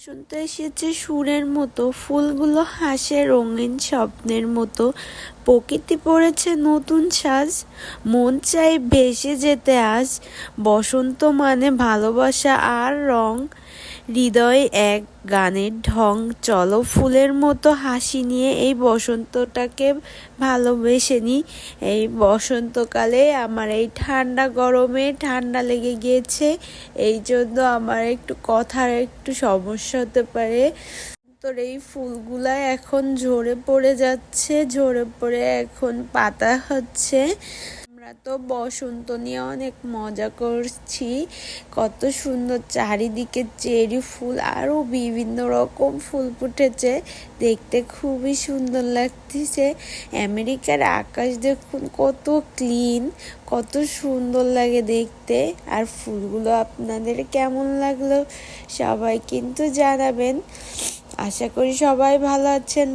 বসন্ত এসেছে সুরের মতো, ফুলগুলো হাসে রঙিন স্বপ্নের মতো, প্রকৃতি পড়েছে নতুন সাজ, মন চাই ভেসে যেতে আজ। বসন্ত মানে ভালোবাসা আর রং, হৃদয়ে এক গানের ঢং। চলো ফুলের মতো হাসি নিয়ে এই বসন্তটাকে ভালোবেসে নিই। এই বসন্তকালে আমার এই ঠান্ডা গরমে ঠান্ডা লেগে গিয়েছে, এই জন্য আমার একটু কথার একটু সমস্যা হতে পারে। তোর এই ফুলগুলা এখন ঝরে পড়ে যাচ্ছে, ঝরে পড়ে এখন পাতা হচ্ছে। আমরা তো বসন্ত নিয়ে অনেক মজা করছি, কত সুন্দর চারিদিকে চেরি ফুল আরো বিভিন্ন রকম ফুল ফুটেছে, দেখতে খুবই সুন্দর লাগতেছে। আমেরিকার আকাশ দেখুন কত ক্লিন, কত সুন্দর লাগে দেখতে। আর ফুলগুলো আপনাদের কেমন লাগলো সবাই কিন্তু জানাবেন। আশা করি সবাই ভালো আছেন।